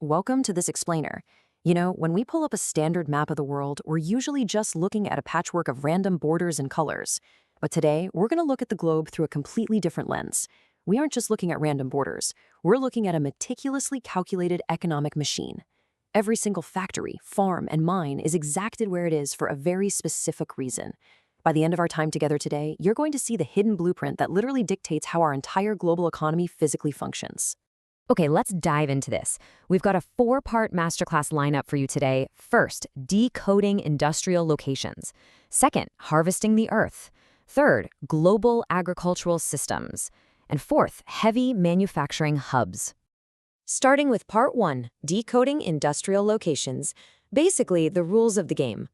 Welcome to this explainer. You know, when we pull up a standard map of the world, we're usually just looking at a patchwork of random borders and colors. But today, we're going to look at the globe through a completely different lens. We aren't just looking at random borders. We're looking at a meticulously calculated economic machine. Every single factory, farm, and mine is exacted where it is for a very specific reason. By the end of our time together today, you're going to see the hidden blueprint that literally dictates how our entire global economy physically functions. Okay, let's dive into this. We've got a four-part masterclass lineup for you today. First, decoding industrial locations. Second, harvesting the earth. Third, global agricultural systems. And fourth, heavy manufacturing hubs. Starting with part 1, decoding industrial locations. Basically, the rules of the game.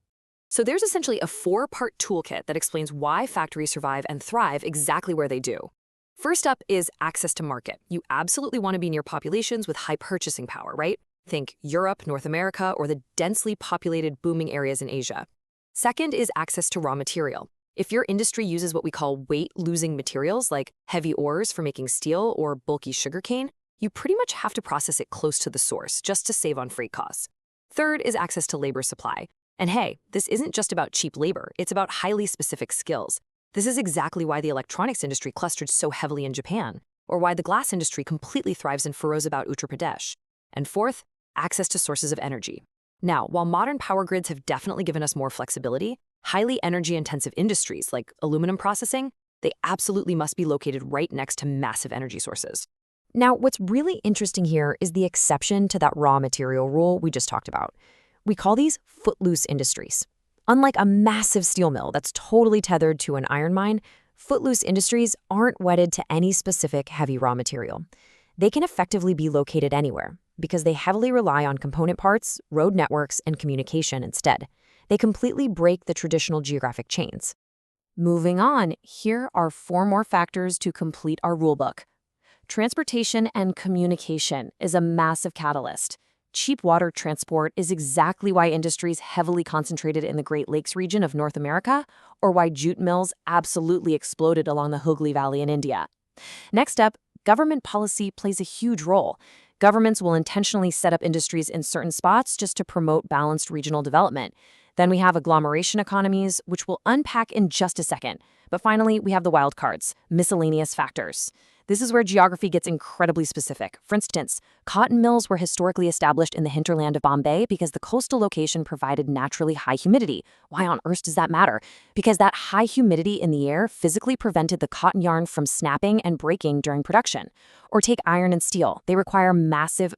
So there's essentially a 4-part toolkit that explains why factories survive and thrive exactly where they do. First up is access to market. You absolutely want to be near populations with high purchasing power, right? Think Europe, North America, or the densely populated booming areas in Asia. Second is access to raw material. If your industry uses what we call weight-losing materials like heavy ores for making steel or bulky sugarcane, you pretty much have to process it close to the source just to save on freight costs. Third is access to labor supply. And hey, this isn't just about cheap labor, it's about highly specific skills. This is exactly why the electronics industry clustered so heavily in Japan, or why the glass industry completely thrives in Firozabad, Uttar Pradesh. And fourth, access to sources of energy. Now, while modern power grids have definitely given us more flexibility, highly energy-intensive industries like aluminum processing, they absolutely must be located right next to massive energy sources. Now, what's really interesting here is the exception to that raw material rule we just talked about. We call these footloose industries. Unlike a massive steel mill that's totally tethered to an iron mine, footloose industries aren't wedded to any specific heavy raw material. They can effectively be located anywhere because they heavily rely on component parts, road networks, and communication instead. They completely break the traditional geographic chains. Moving on, here are 4 more factors to complete our rulebook. Transportation and communication is a massive catalyst. Cheap water transport is exactly why industries heavily concentrated in the Great Lakes region of North America, or why jute mills absolutely exploded along the Hooghly Valley in India. Next up, government policy plays a huge role. Governments will intentionally set up industries in certain spots just to promote balanced regional development. Then we have agglomeration economies, which we'll unpack in just a second. But finally, we have the wild cards, miscellaneous factors. This is where geography gets incredibly specific. For instance, cotton mills were historically established in the hinterland of Bombay because the coastal location provided naturally high humidity. Why on earth does that matter? Because that high humidity in the air physically prevented the cotton yarn from snapping and breaking during production. Or take iron and steel. They require massive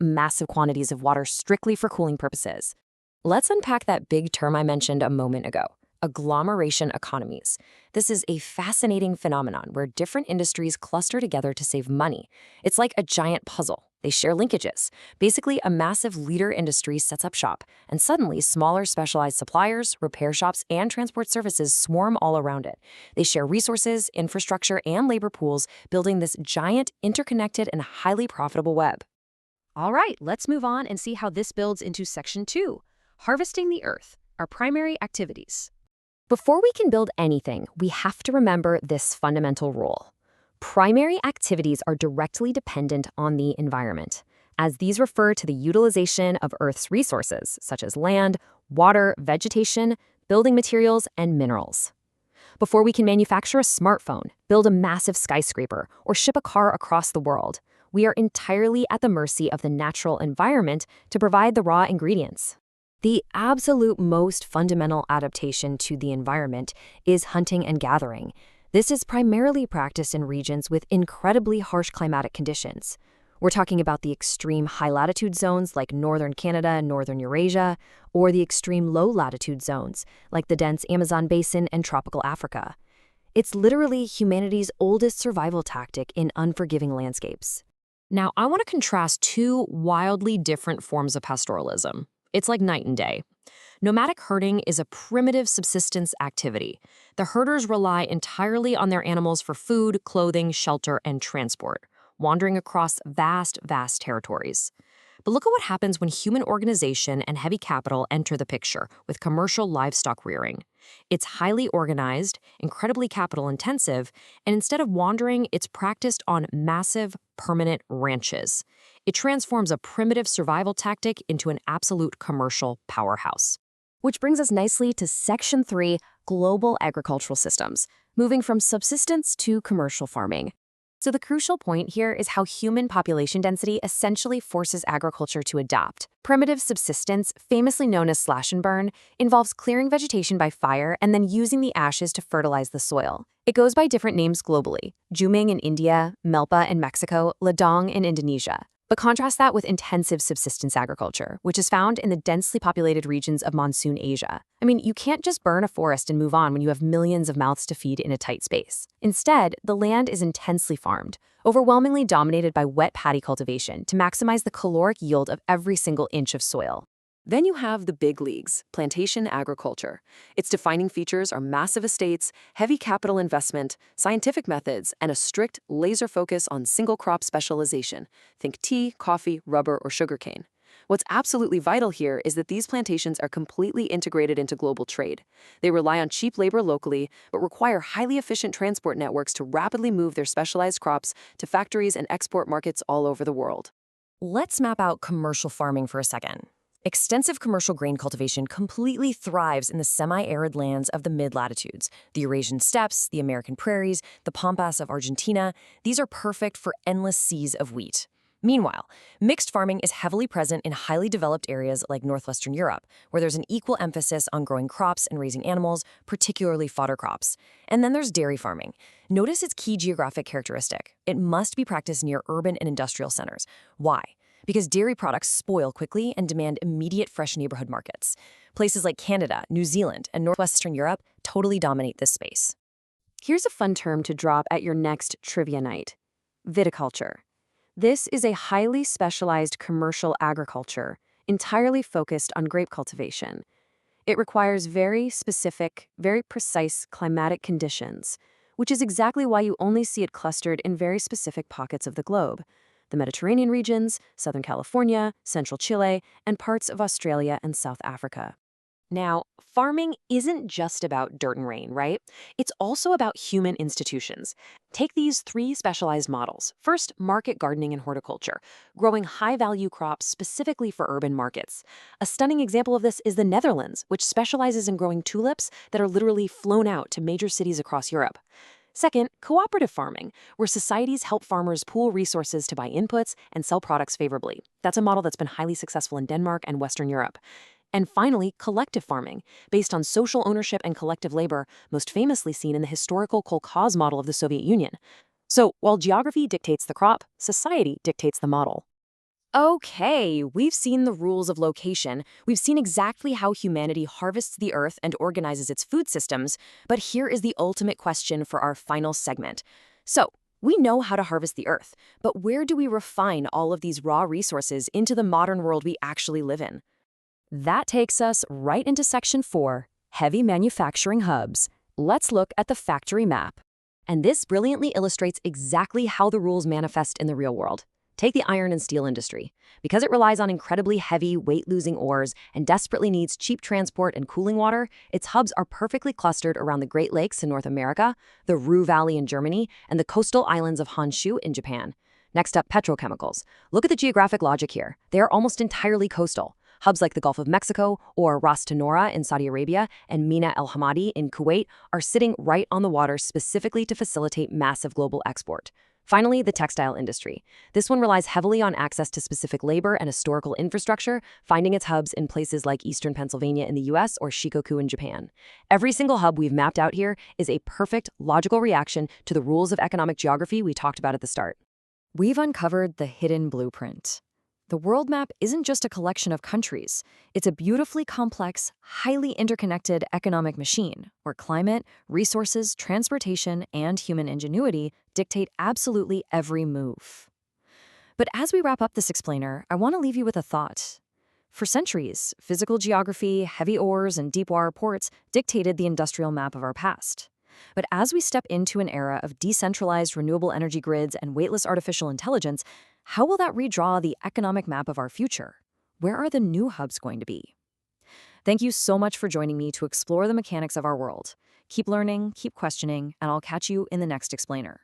quantities of water strictly for cooling purposes. Let's unpack that big term I mentioned a moment ago. Agglomeration economies. This is a fascinating phenomenon where different industries cluster together to save money. It's like a giant puzzle. They share linkages. Basically, a massive leader industry sets up shop, and suddenly smaller specialized suppliers, repair shops, and transport services swarm all around it. They share resources, infrastructure, and labor pools, building this giant, interconnected, and highly profitable web. All right, let's move on and see how this builds into Section 2, harvesting the earth, our primary activities. Before we can build anything, we have to remember this fundamental rule. Primary activities are directly dependent on the environment, as these refer to the utilization of Earth's resources, such as land, water, vegetation, building materials, and minerals. Before we can manufacture a smartphone, build a massive skyscraper, or ship a car across the world, we are entirely at the mercy of the natural environment to provide the raw ingredients. The absolute most fundamental adaptation to the environment is hunting and gathering. This is primarily practiced in regions with incredibly harsh climatic conditions. We're talking about the extreme high-latitude zones like northern Canada and northern Eurasia, or the extreme low-latitude zones like the dense Amazon basin and tropical Africa. It's literally humanity's oldest survival tactic in unforgiving landscapes. Now, I want to contrast 2 wildly different forms of pastoralism. It's like night and day. Nomadic herding is a primitive subsistence activity. The herders rely entirely on their animals for food, clothing, shelter, and transport, wandering across vast territories. But look at what happens when human organization and heavy capital enter the picture with commercial livestock rearing. It's highly organized, incredibly capital intensive, and instead of wandering, it's practiced on massive, permanent ranches. It transforms a primitive survival tactic into an absolute commercial powerhouse. Which brings us nicely to Section 3, Global Agricultural Systems, moving from subsistence to commercial farming. So the crucial point here is how human population density essentially forces agriculture to adapt. Primitive subsistence, famously known as slash and burn, involves clearing vegetation by fire and then using the ashes to fertilize the soil. It goes by different names globally: Juming in India, Melpa in Mexico, Ladang in Indonesia. But contrast that with intensive subsistence agriculture, which is found in the densely populated regions of monsoon Asia. I mean, you can't just burn a forest and move on when you have millions of mouths to feed in a tight space. Instead, the land is intensely farmed, overwhelmingly dominated by wet paddy cultivation to maximize the caloric yield of every single inch of soil. Then you have the big leagues, plantation agriculture. Its defining features are massive estates, heavy capital investment, scientific methods, and a strict, laser focus on single crop specialization. Think tea, coffee, rubber, or sugarcane. What's absolutely vital here is that these plantations are completely integrated into global trade. They rely on cheap labor locally, but require highly efficient transport networks to rapidly move their specialized crops to factories and export markets all over the world. Let's map out commercial farming for a second. Extensive commercial grain cultivation completely thrives in the semi-arid lands of the mid-latitudes. The Eurasian steppes, the American prairies, the pampas of Argentina, these are perfect for endless seas of wheat. Meanwhile, mixed farming is heavily present in highly developed areas like northwestern Europe, where there's an equal emphasis on growing crops and raising animals, particularly fodder crops. And then there's dairy farming. Notice its key geographic characteristic. It must be practiced near urban and industrial centers. Why? Because dairy products spoil quickly and demand immediate fresh neighborhood markets. Places like Canada, New Zealand, and northwestern Europe totally dominate this space. Here's a fun term to drop at your next trivia night: viticulture. This is a highly specialized commercial agriculture, entirely focused on grape cultivation. It requires very specific, very precise climatic conditions, which is exactly why you only see it clustered in very specific pockets of the globe: the Mediterranean regions, Southern California, central Chile, and parts of Australia and South Africa. Now, farming isn't just about dirt and rain, right? It's also about human institutions. Take these 3 specialized models. First, market gardening and horticulture, growing high-value crops specifically for urban markets. A stunning example of this is the Netherlands, which specializes in growing tulips that are literally flown out to major cities across Europe. Second, cooperative farming, where societies help farmers pool resources to buy inputs and sell products favorably. That's a model that's been highly successful in Denmark and Western Europe. And finally, collective farming, based on social ownership and collective labor, most famously seen in the historical kolkhoz model of the Soviet Union. So, while geography dictates the crop, society dictates the model. Okay, we've seen the rules of location, we've seen exactly how humanity harvests the earth and organizes its food systems, but here is the ultimate question for our final segment. So, we know how to harvest the earth, but where do we refine all of these raw resources into the modern world we actually live in? That takes us right into Section 4, Heavy Manufacturing Hubs. Let's look at the factory map. And this brilliantly illustrates exactly how the rules manifest in the real world. Take the iron and steel industry. Because it relies on incredibly heavy, weight-losing ores and desperately needs cheap transport and cooling water, its hubs are perfectly clustered around the Great Lakes in North America, the Ruhr Valley in Germany, and the coastal islands of Honshu in Japan. Next up, petrochemicals. Look at the geographic logic here. They are almost entirely coastal. Hubs like the Gulf of Mexico or Ras Tanura in Saudi Arabia and Mina El Hamadi in Kuwait are sitting right on the water specifically to facilitate massive global export. Finally, the textile industry. This one relies heavily on access to specific labor and historical infrastructure, finding its hubs in places like eastern Pennsylvania in the US or Shikoku in Japan. Every single hub we've mapped out here is a perfect, logical reaction to the rules of economic geography we talked about at the start. We've uncovered the hidden blueprint. The world map isn't just a collection of countries. It's a beautifully complex, highly interconnected economic machine where climate, resources, transportation, and human ingenuity dictate absolutely every move. But as we wrap up this explainer, I want to leave you with a thought. For centuries, physical geography, heavy ores, and deep water ports dictated the industrial map of our past. But as we step into an era of decentralized renewable energy grids and weightless artificial intelligence, How will that redraw the economic map of our future? Where are the new hubs going to be? Thank you so much for joining me to explore the mechanics of our world. Keep learning, keep questioning, and I'll catch you in the next explainer.